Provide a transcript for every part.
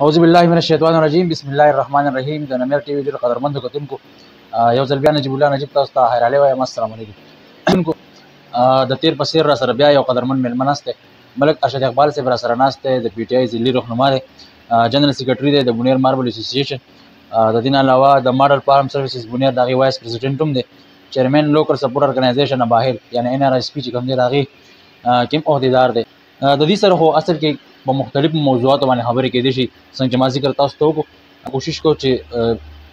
اعوذ بالله من الشیطان الرجیم بسم الله الرحمن الرحیم. د نمیر ټي وي ډېر قدرمنو کتونکو یو ځل بیا نجیب الله نجیب تاسو ته حیرالې وایم. السلام علیکم. د تیر په څېر را سره بیا یو قدرمن میلمه ناست دی. ملک ارشد اقبال صاحب را سره ناست دی. د پی ټي آی ضلعي رهنما دی، جنرال سیکرټري دی د بونیر ماربل اسوسییشن. د دې نه علاوه د ماډل فارم سروسز بونیر د هغې وایس پریزیډنټ هم دی. چیرمین لوکل سپورټ ارګنایزیشن باهل یعنې NRSP چې کوم دی د هغې کې هم عهدیدار دی. د دې سره خو اصل کې په مختلفو موضوعاتو باندې خبرې کېدای شي. څنګه چې ما ذکر تاسو ته وکړو، کوشش کوو چې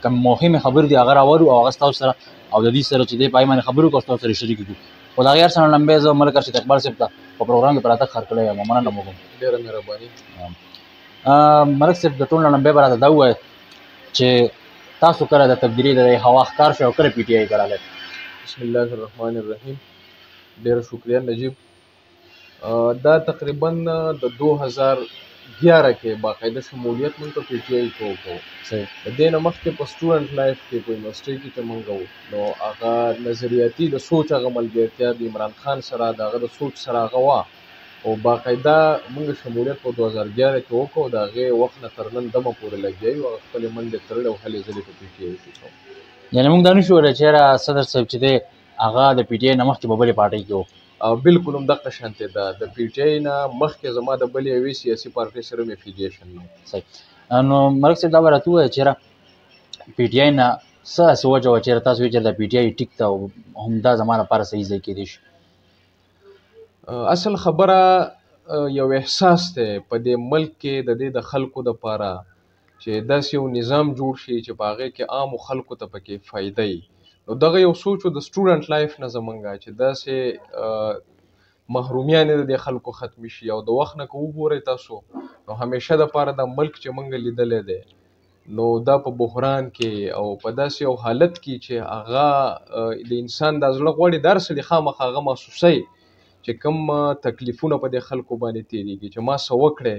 کوم مهمې خبرې دي هغه راولو او هغه ستاسو سره او د دې سره چې دی په هغې باندې خبرې وکړو ستاسو سره شریکې کړو. خو د هغې هر څه نه لمبی زه ملک ارشد اقبال صاحب ته په پروګرام کې په راتګ خر کړی یم. مننه مو کوم. ډېره مهرباني. ملک صاحب د ټول نه لمبی به راته دا ووایه چې تاسو کله د تبدیلي د هوا ښکار شوی او کله پی ټي آی ته راغلی؟ بسم الله الرحمن الرحیم. ډېره شکریه نجیب. دا تقریبا د 2011 کې باقاعده شمولیت موږ په پی ټي آی کې وکړو. د دې نه مخکې په سټوډنټ لایف کې په یونیورسټۍ کې چې موږ وو نو هغه نظریاتي د سوچ هغه ملګرتیا د عمران خان سره د هغه د سوچ سره هغه وه او باقاعده موږ شمولیت په 2011 کې وکړو. د هغې وخت نه تر نن دمه پورې لګیا یو. هغه خپلې منډې تړلې او هلې ځلې په پی ټي آی کې کوو. یعنې موږ دا نشو ویلی چې یاره صدر صاحب چې دی هغه د پی ټي آی نه مخکې په بلې پارټۍ کې و؟ بالکل همدغه شانتې ده. د پی ټي آی نه مخکې زما د بلې یوې سیاسي پارټۍ سره مې افیلیشن نه و. صحیح. نو ملک صاحب دا به راته ووایه چې یاره پی ټي آی نه څه داسې وجه وه چې یاره تاسو وایي چې د پی ټي آی ټیک ته او همدا زما لپاره صحیح ځای کېدی شي؟ اصل خبره یو احساس دی په دې ملک کې د دې د خلکو دپاره چې داسې یو نظام جوړ شي چې په هغې کې عامو خلکو ته پکې فایده وي. نو دغه یو سوچ د سټوډنټ لایف نه زمونږ چې داسې محرومیانې د دې خلکو ختمې شي او د وخت نه که وګورئ تاسو نو همیشه دپاره دا ملک چې موږ لیدلی دی نو دا په بحران کې او په داسې یو حالت کې چې هغه د انسان دا زړه غواړي دا هر څه د خامخا هغه محسوسوي چې کوم تکلیفونه په دې خلکو باندې تېرېږي چې ما څه وکړی.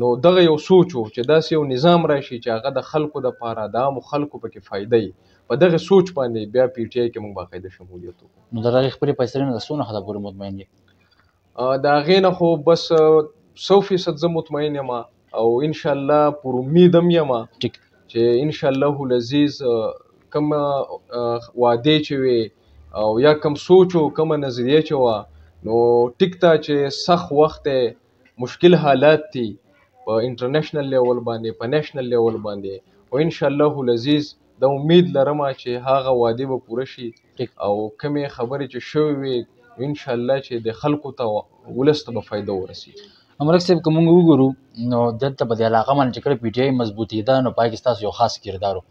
نو دغه یو سوچ و چې داسې یو نظام راشي چې هغه د خلکو دپاره د عامو خلکو پکې فایده وي. په دغه سوچ باندې بیا پی ټي آی کې موږ باقاعده شمولیت وکړو. نو د هغې خپلې فیصلې نه د څونه حده پورې مطمئن یې؟ د هغې نه خو بس 100% زه مطمئن یم او انشاءالله پر امید هم یم چې انشاءالله العزیز کوم وعدې چې وې او یا کوم سوچ و کومه نظریه چې وه نو ټیک ته چې سخت وخت دی، مشکل حالات دي په انټرنیشنل لیول باندې په نیشنل لیول باندې او انشاءالله العزیز د امید لرمه چې هغه وعدې به پوره شي او کومې خبرې چې شوې وي انشاءالله چې د خلکو ته ولس ته به فایده ورسېږي. ملک صاحب که موږ وګورو نو دلته په دې علاقه باندې چې کله پی ټي آی مضبوطېده نو په هغې کې ستاسو یو خاص کردار و.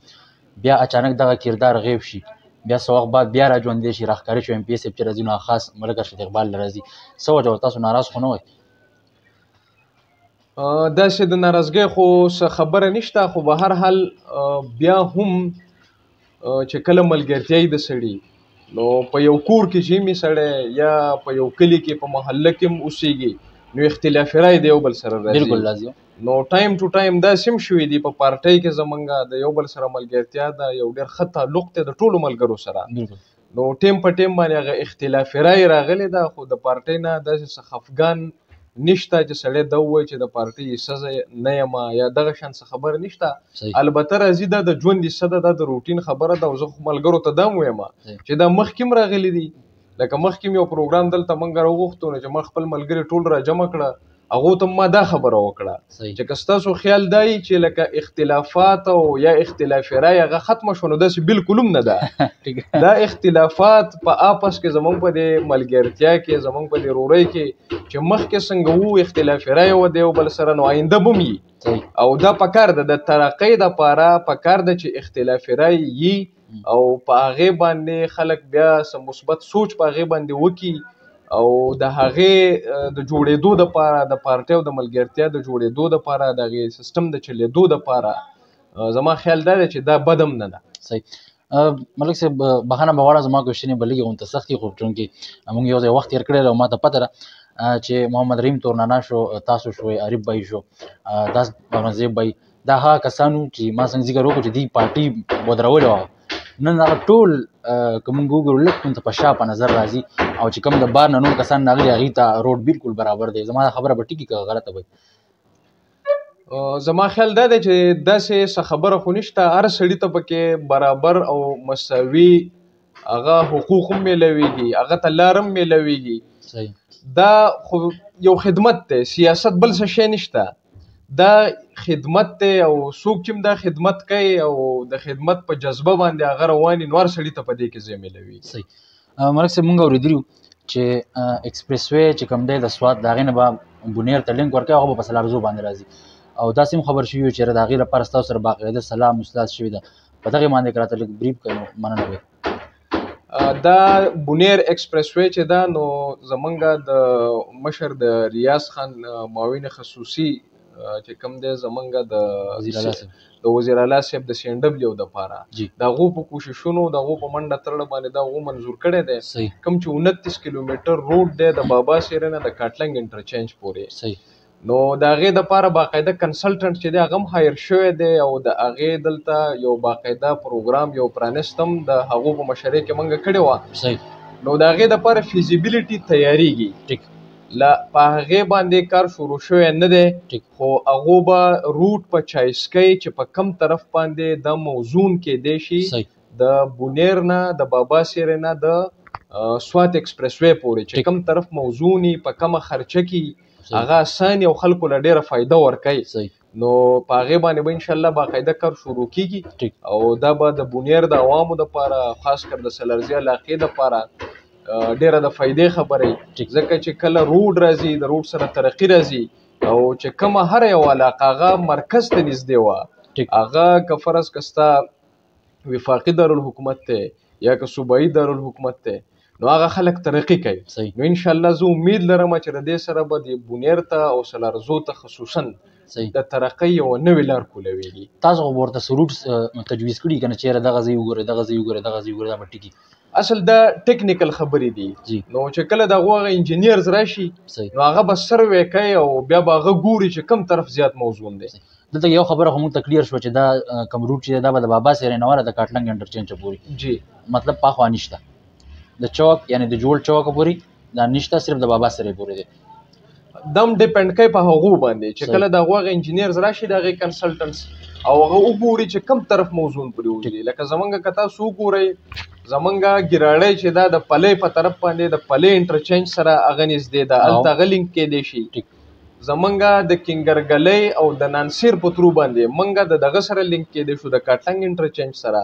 بیا اچانک دغه کردار غیب شي، بیا څه وخت بعد بیا راژوندی شي، راښکاره شي MP صاحب چې راځي نو خاص ملک ارشد اقبال له راځي. څه وجه وه؟ تاسو ناراض خو نه وئ؟ داسې د ناراضګۍ خو څه خبره نشته، خو به هر حال بیا هم چې کله ملګرتیا د سړي نو په یو کور کې چې وي سړی یا په یو کلي کې په محله کې هم اوسېږي نو اختلافي رای د یو بل سره راځي. بلکل راځي. نو ټایم ټو ټایم داسې هم شوي دي په پارټۍ کې زمونږ د یو بل سره ملګرتیا ده، یو ډېر ښه تعلق دی د ټولو ملګرو سره. نو ټیم په ټیم باندې هغه اختلافي رای راغلی ده خو د پارټۍ نه داسې څه خفګان نشته چې سړی دا ووایي چې د پارټۍ حصه نه یم یا دغه شان څه خبره نشته. البته راځي دا د ژوند حصه ده، دا د روټین خبره ده او زه خو ملګرو ته دا هم وایم چې دا مخکې هم راغلي دي. لکه مخکې م یو پروګرام دلته موږ راوغوښتو نو چې ما خپل ملګري ټول راجمع کړه، هغو ته ما دا خبره وکړه چې که ستاسو خیال دا وي چې لکه اختلافات او یا اختلافي رای هغه ختمه شوه نو داسې بلکل هم نه ده. دا اختلافات په آپس کې زموږ په دې ملګرتیا کې زموږ په دې رورۍ کې چې مخکې څنګه وو اختلافي رای وه د یو بل سره نو آینده به هم وي او دا پکار ده د ترقۍ دپاره پکار ده چې اختلافي رای وي او په هغې باندې خلک بیا څه مثبت سوچ په هغې باندې وکړي او د هغې د جوړېدو دپاره د پارټۍ او د ملګرتیا د جوړېدو دپاره د هغې سیسټم د چلېدو دپاره زما خیال دا دی چې دا بد هم نه ده. صحیح. ملک صاحب بخښنه به غواړم زما کوېشنې به لږې غونته سختې خو چونکې موږ یو ځای وخت تېر کړی دی او ما ته پته ده چې محمد رحیم تورنانا شو، تاسو شوئ، عارف بھائی شو، داس اورنګزیب بھائی، دا هغه کسان وو چې ما څنګه ذکر وکړو چې دوی پارټي ودرولې وه. نن هغه ټول که موږ وګورو لږ کوم ته په شا په نظر راځي او چې کوم د بار نه نور کسان راغلي هغوی ته روډ بلکل برابر دی. زما دا خبره به ټیکي که غلطه وي؟ زما خیال دا دی چې داسې څه خبره خو نشته، هر سړي ته پکې برابر او مساوي هغه حقوق هم میلاویږي، هغه ته لار هم میلاویږي. دا خو یو خدمت دی، سیاست بل څه شی نشته، دا خدمت دی او څوک چې دا خدمت کوي او د خدمت په جذبه باندې هغه روان وي نو هر سړي ته په دې کې ځای میلاویږي. صحیح. ملک صاحب مونږ اورېدلي چې ایکسپریس وی چې کوم دی د سوات د هغې نه به بونیر ته لینک ورکوي، هغه به په سلارزو باندې راځي او داسې هم خبر شوي وي چې د هغې لپاره ستاسو سره باقاعده سلام استاد شوي ده، په دغې باندې که راته لږ بریف کوئ مننه وي. دا بونیر ایکسپریس وی چې دا نو زمونږ د مشر د ریاض خان معاون خصوصي چې کوم دی زمونږ د وزیر اعلی صاحب د CNW دپاره د هغو په کوششونو د هغو په منډه ترړه باندې دا هغو منظور کړی دی، کوم چې 29 کیلومیټر روډ دی د بابا سیرې نه د کاټلنګ انټرچینج پورې. نو د هغې دپاره باقاعده کنسلټنټ چې دی هغه هم هایر شوی دی او د هغې دلته یو باقاعده پروګرام یو پرانستم د هغو په مشرۍ کې موږ کړې وه. نو د هغې دپاره فیزیبیلیټي تیاریږي، په هغې باندې کار شروع شوی نه دی، خو هغو به روټ په چایس کوي چې په کم طرف باندې د موزون کیدی شي د بونیر نه د بابا سیرې نه د سوات ایکسپریس وی پورې، چې کم طرف موزون په کمه خرچه کې هغه اسان او خلکو له ډیره فایده ورکوي. نو په هغې باندې به انشاءالله باقاعده کار شروع کیږي او دا به د بونیر د عوامو دپاره خاص کر د سلارزي علاقې دپاره ډیره د فایدې خبره وي، ځکه چې کله روډ راځي د روډ سره ترقي راځي او چې کومه هر یو علاقه هغه مرکز ته نږدې وه، هغه که فرض که ستا وفاقي دارالحکومت دی یا که صوبایي دارالحکومت دی نو هغه خلک ترقي کوي. نو انشاءالله زه امید لرم چې د دې سره به د بونیر ته او سلارزو ته خصوصا د ترقۍ یوه نوې لار کولاویږي. تاسو خو ورته روټ تجویز کړي که نه چېرې دغه ځای وګورئ دغه ځای وګورئ دغه ځای وګورئ دا به ټیکي؟ اصل دا ټیکنیکل خبرې دي، نو چې کله د هغو هغه انجینیرز راشي نو هغه به سروې کوي او بیا به هغه ګوري چې کم طرف زیات موزون دی. دلته یو خبره خو موږ ته کلیر شوه چې دا کوم روټ چې دا به د بابا سیرې نه وره د کاټلنګ انټرچینجه پورې مطلب پاخوا نشته، د چوک یعنی د جوړ چوک پورې دا نشته، صرف د بابا سیرې پورې دی. دم ډیپینډ کوي په هغو باندې چې کله د هغو هغه انجینیرز راشي د هغې کنسلټنټس او هغه وګوري چې کم طرف موزون پورې وځي. لکه زمونږ که تاسو وګورئ زمونږ ګراړی چې دا د پلۍ په طرف باندې د پلۍ انټرچینج سره هغه نږدې ده، هلته هغه لینک کیدی شي. زمونږ د کینګرګلۍ او د نانسیر په ترو باندې مونږ د دغه سره لینک کیدی شو د کاټلنګ انټرچینج سره.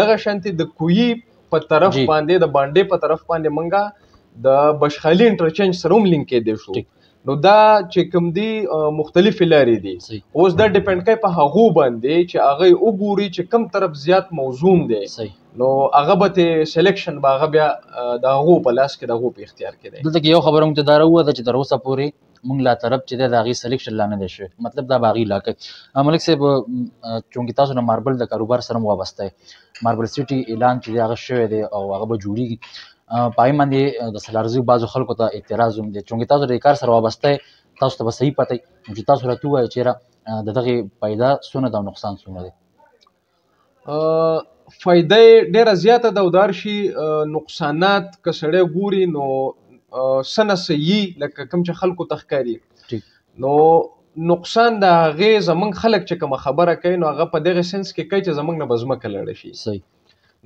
دغه شانتې د کویي په طرف باندې د باندې په طرف باندې مونږ د بشخالي انټرچینج سره هم لینک کیدی شو. نو دا چې کوم دي مختلفې لارې دي، اوس دا ډیپینډ کوي په هغو باندې چې هغه وګوري چې کم طرف زیات موزون دی نو هغه به ته سلیکشن به هغه بیا د هغو په لاس کې د هغو په اختیار کې دی. دلته کې یو خبره موږ ته دا راووته چې تر اوسه پورې موږ لا طرف چې دی د هغې سلیکشن لا نه دی شوی، مطلب دا به هغې لا کوي. ملک صاحب چونکې تاسو نه ماربل د کاروبار سره هم وابسته یې، ماربل سټي اعلان چې دی هغه شوی دی او هغه به جوړېږي، په هغې باندې د سلارزیو بعضو خلکو ته اعتراض هم دی. چونکې تاسو د کار سره وابسته یې تاسو ته به صحیح پته وي چې تاسو راته ووایه چېرې د دغې فایده څونه ده او نقصان څومره دی. فایده یې ډېره زیاته ده او د هر شي نقصانات که سړی ګوري نو څه نه څه یي لکه کوم چې خلکو ته ښکاري. نو نقصان د هغې زمونږ خلک چې کومه خبره کوي نو هغه په دغه سنس کې کوي چې زمونږ نه به ځمکه لړه شي.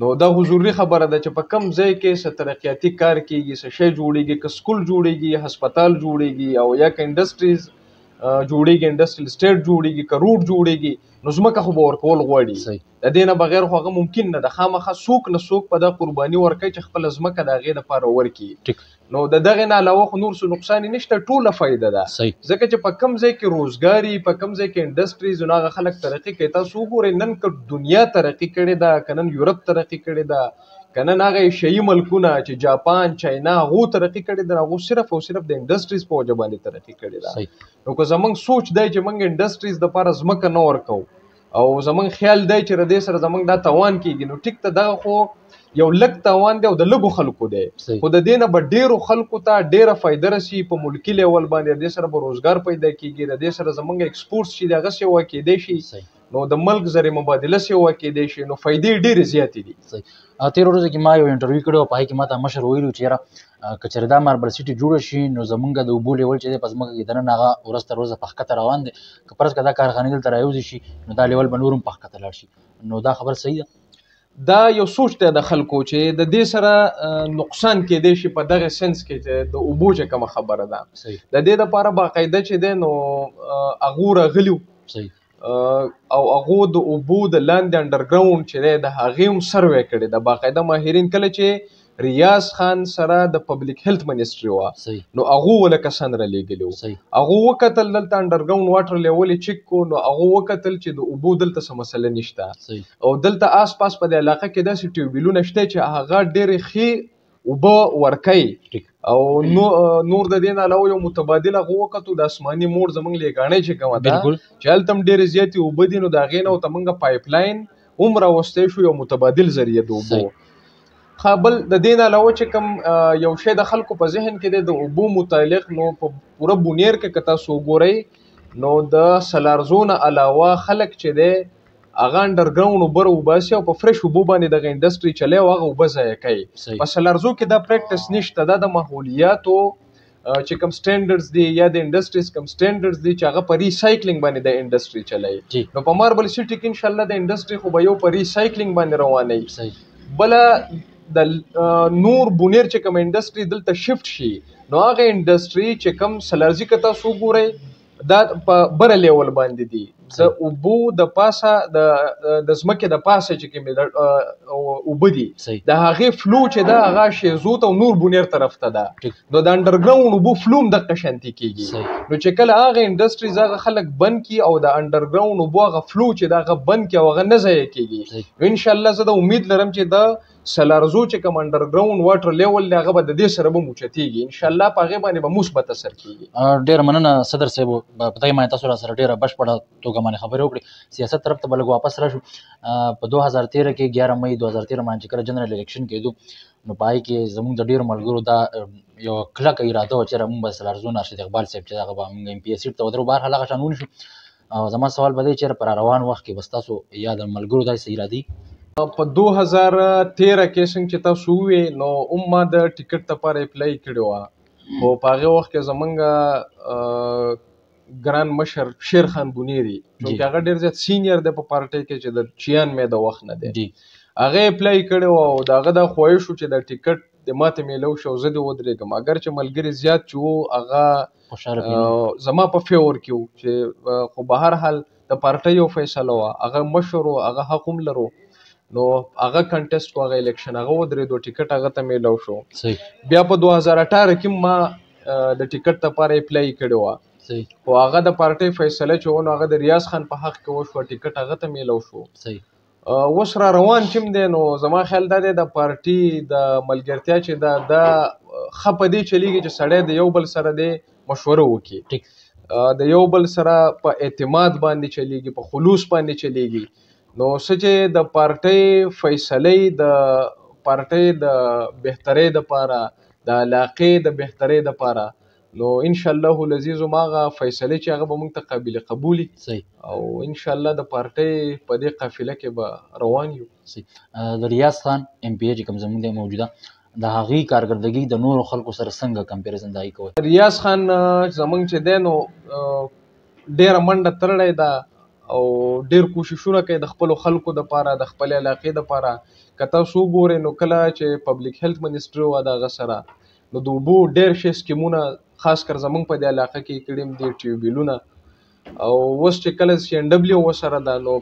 نو دا ضروري خبره ده چې په کم ځای کې څه ترقیاتي کار کېږي، څه شی جوړېږي، که سکول جوړېږي، هسپتال جوړېږي او یا که انډسټریز جوړېږي، انډسټریل سټیټ جوړېږي، که روډ جوړېږي نو ځمکه خو به ورکول غواړي. د دې نه بغیر خو هغه ممکن نه ده، خامخا څوک نه څوک په دا قرباني ورکوي چې خپله ځمکه د هغې دپاره ورکړي. نو د دغې نه علاوه خو نور څه نقصان یې نشته، ټوله فایده ده، ځکه چې په کم ځای کې روزګار وي، په کم ځای کې انډسټریز نو هغه خلک ترقي کوي. تاسو وګورئ نن که دنیا ترقي کړې ده، که نن یورپ ترقي کړې ده، که نن هغه ایشیایي ملکونه چې جاپان، چاینا هغو ترقي کړې ده، هغو صرف او صرف د انډسټریز په وجه باندې ترقي کړې ده. نو که زمونږ سوچ دی چې موږ انډسټریز دپاره ځمکه نه ورکوو او زمونږ خیال دی چې د دې سره زمونږ دا توان کېږي نو ټیک ته دغه خو یو لږ توان دی او د لږو خلکو دی، خو د دې نه به ډېرو خلکو ته ډېره فایده رسي په ملکي لیول باندې، د دې سره به روزګار پیدا کېږي، د دې سره زمونږ ایکسپورټس چې دي هغه سیوا کېدی شي نو د ملک زر مبادله سیوا کېدای شي نو فایدې ډېرې زیاتې دي. صحیح. تېره ورځ کې ما یو انټرویو کړی و، په هغې کې ماته مشر ویلي و چې یاره که چېرې دا ماربل سټي جوړه شي نو زمونږ د اوبو لیول چې دی په ځمکه کې دننه هغه ورځ تر ورځه په ښکته روان دی. که فرض کړه دا کارخانې دلته رایوځي شي نو دا لیول به نور هم په ښکته لاړ شي. نو دا خبر صحیح ده؟ دا یو سوچ دی د خلکو چې د دې سره نقصان کېدای شي په دغه سنس کې چې د اوبو چې کومه خبره ده. صحیح. د دې دپاره باقاعده چې دی نو هغو راغلي وو. صحیح. او هغو د اوبو د لاندې انډرګراوند چې دی د هغې هم سروې کړې ده. باقاعده ماهرین کله چې ریاض خان سره د پبلک هیلث منسټري وه صحیح. نو هغو ول کسان رالیږلي وو. صحیح. هغو وکتل دلته انډرګراوند واټر لیول یې چیک کو نو هغو وکتل چې د اوبو دلته څه مسله نشته. صحیح. او دلته آس پاس په دې علاقه کې داسې ټیوبیلونه شته چې هغه ډېرې ښې اوبه ورکوي. او نور د دې نه علاوه یو متبادل هغه وکتو د اسماني موړ زموږ لیږاڼۍ چې کومه ده چې هلته هم ډېرې زیاتې اوبه دي نو د هغې نه ورته موږ پایپ لاین هم راوستی شو، یو متبادل ذریعه د اوبو. بل د دې نه علاوه چې کوم یو شی د خلکو په ذهن کې دی د اوبو متعلق نو په پوره بونیر کې که تاسو وګورئ نو د سلارزو نه علاوه خلک چې دی هغه انډرګراوند اوبه راوباسي او په فرش اوبو باندې دغه انډسټري چلی او هغه اوبه ضایع کوي. په سلارزو کې دا پریکټس نشته. دا د ماحولیاتو چې کوم سټینډرډز دي یا د انډسټریز کوم سټینډرډز دي چې هغه په ریسایکلینګ باندې د انډسټري چلی. نو په ماربل سټي کې انشاءالله د انډسټري خو به یو په ریسایکلینګ باندې روانوي. بله د نور بونیر چې کوم انډسټري دلته شفت شي نو هغه انډسټري چې کوم سلارزي که تاسو وګورئ دا په بره لیول باندې دي. د اوبو د پاسه د ځمکې د پاسه چې کومې اوبه دي د هغې فلو چې ده هغه شیزوت او نور بونیر طرف ته ده. نو د انډرګراوند اوبو فلو هم دقه شانتي کېږي. نو چې کله هغه انډسټریز هغه خلک بند کړي او د انډرګراوند اوبو هغه فلو چې ده هغه بند کړي او هغه نه ضایع کېږي نو انشاءالله زه د امید لرم چې د سلارزو چې کوم انډرګراوند واټر لیول دی هغه به د دې سره به موچتېږي. انشاءالله په هغې باندې به مثبت اثر کېږي. ډېره مننه صدر صاحب، په دغې باندې تاسو را سره ډېره بشپړه توګه باندې خبرې وکړې. سیاست طرف ته به لږ واپس راشو. په 2013 کې 11 مئی 2013 باندې چې کله جنرال الیکشن کېدو نو په هغې کې زموږ د ډېرو ملګرو دا یو کلکه اراده وه چې یاره موږ به سلارزو نه ارشد اقبال صاحب چې هغه به موږ ایم پي اے سیټ ته ودرو. بهرحال هغه شان ونشو. او زما سوال به دی چې په را روان وخت کې به ستاسو یا د ملګرو داسې ارادې په 2013 کې څنګه چې تاسو وویې نو هم ما د ټیکټ لپاره اپلای کړې وه خو په هغې وخت کې زمونږ ګران مشر شیر خان بونیری چونکې هغه ډېر زیات سینیر دی په پارټۍ کې چې د 96 د وخت نه دی هغې اپلای کړې وه او د هغه دا خواهش و چې د ټیکټ د ماته میلو شو زه دې ودرېږم. اگر چې ملګري زیات چې وو هغه زما په فیور کې وو چې خو به هر حال د پارټۍ یو فیصله وه هغه مشر و هغه حق هم لرو نو هغه کنټیسټ کو هغه الیکشن هغه ودرېدو ټیکټ هغه ته میلو شو. بیا په 2018 کې ما د ټیکټ لپاره اپلای کړې وه خو هغه د پارټۍ فیصله چې و نو هغه د ریاض خان په حق کې وشوه ټیکټ هغه ته میلو شو. اوس را روان چې دی نو زما خیال دا دی د پارټي د ملګرتیا چې دا ښه په دې چلیږي چې سړی د یو بل سره دی مشوره وکړي د یو بل سره په اعتماد باندې چلیږي په خلوص باندې چلیږي. نو څه چې د پارټۍ فیصلې د پارټۍ د بهترۍ دپاره د علاقې د بهترۍ دپاره نو انشاءالله العزیز هماغه فیصلې چې هغه به موږ ته قابل قبول وي او انشاءالله د پارټۍ په دې قافله کې به روان یو. د ریاض خان ایم پی اے چې کوم زموږ دی موجوده د هغې کارکردګي د نورو خلکو سره څنګه کمپیریزن د هغې کوئ؟ ریاض خان زموږ چې دی نو ډېره منډه تړلی ده او ډېر کوششونه کوي د خپلو خلکو دپاره د خپلې علاقې دپاره. که تاسو وګورئ نو کله چې پبلک هیلث منسټري وه د هغه سره نو د اوبو ډېر ښې سکیمونه خاص کر زموږ په دې علاقه کې کړي هم دي ټیوبیلونه او اوس چې کله سی ان ډبلیو ورسره ده نو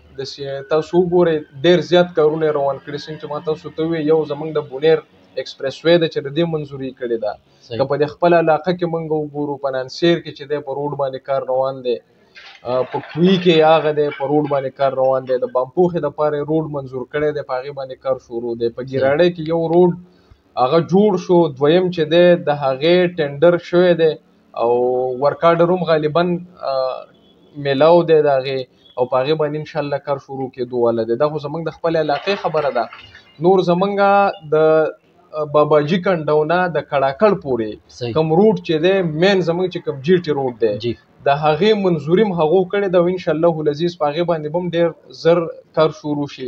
تاسو وګورئ ډېر زیات کارونه یې روان کړي څنګه چې ما تاسو ته وویل یو زموږ د بونیر ایکسپریس وی ده چې د دې منظوري کړې ده. که په دې خپله علاقه کې موږ وګورو په نانسیر کې چې دی په روډ باندې کار روان دی په کوی کې هغه دی په روډ باندې کار روان دی د بامپوخې دپاره یې روډ منظور کړی دی په هغې باندې کار شروع دی. په ګیراړۍ کې یو روډ هغه جوړ شو دویم چې دی د هغې ټینډر شوی دی او ورک آرډر هم غالبا میلاو دی د هغې او په هغې باندې انشاءالله کار شروع کېدو والا دی. دا خو زموږ د خپلې علاقې خبره ده. نور زموږ د باباجي کنډونه د کړاکړ پورې کوم روډ چې دی مین زموږ چې کوم جی ټي روډ دی د هغې منظوري هم هغو کړې ده او انشاءالله العزیز په هغې باندې به هم ډېر زر کار شروع شي.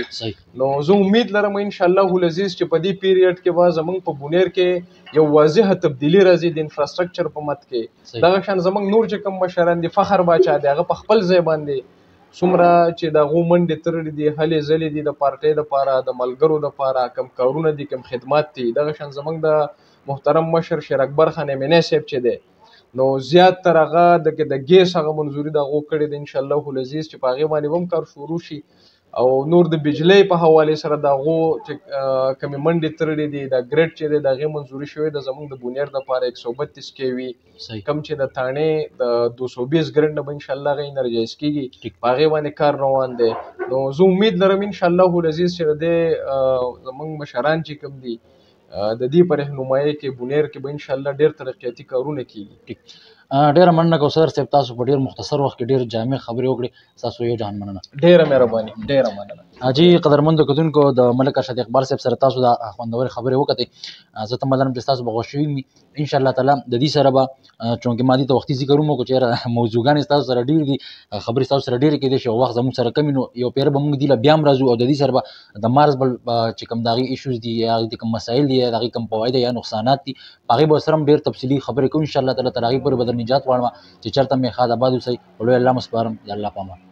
نو زه امید لرم انشاءالله العزیز چې په دې پیریډ کې به زموږ په بونیر کې یو واضحه تبدیلي راځي د انفراسټرکچر په مد کې. دغه شان زموږ نور چې کوم مشران دي، فخر باچا دی، هغه په خپل ځای باندې څومره چې د هغو منډې ترړې دي، هلې ځلې دي د پارټۍ دپاره، د ملګرو دپاره، کم کارونه دي، کم خدمات دي. دغه شان زموږ د محترم مشر شیر اکبر خان امینی صاحب چې دی، نو زیات تر هغه د ګیس هغه منظوري د هغو کړې ده انشاءالله العزیز چې په هغې باندې به هم کار شروع شي. او نور د بجلۍ په حوالې سره د هغو چې کمې منډې ترړې دي، د ګریډ چې دی د هغې منظوري شوې ده زموږ د بونیر دپاره 132 KV، کم چې د تانې د 220 ګریډ نه به انشاءالله هغه انرجایز کېږي، په هغې باندې کار روان دی. نو زه امید لرم انشاءالله العزیز چې د دې زموږ مشران چې کوم دي د دې په رهنمایۍ کې بونیر کې به انشاءالله ډېر ترقیاتي کارونه کېږي. ډېره مننه کوثر صاحب، تاسو په ډېر مختصر وخت کې ډېر جامع خبرې وکړې. ستاسو یو جهان مننه. ډېره مهرباني، ډېره مننه. حاجي قدرمندو کتونکو، د ملک ارشد اقبال صاحب سره تاسو د خوندورې خبرې وکړې. زه تمه لرم چې ستاسو به خوښ شوي وي. انشاءالله تعالی د دې سره به چونکې ما دې ته وختي ذکر هم وکړو چې یاره موضوعګانې ستاسو سره ډېرې دي، خبرې ستاسو سره ډېرې کېدای شي او وخت زموږ سره کم وي، نو یو پیره به موږ دې له بیا هم راځو او د دې سره به د مارز بل چې کوم د هغې ایشوز دي یا د کوم مسایل دي یا د هغې کوم فواید یا نقصانات دي، په هغې به سره هم ډېر تفصیلي خبرې کوو انشاءالله تعالی. تر هغې پورې به در نجات غواړم چې چېرته مې ښاد آباد اوسئ. په لوی الله مو سپارم. د الله په امان.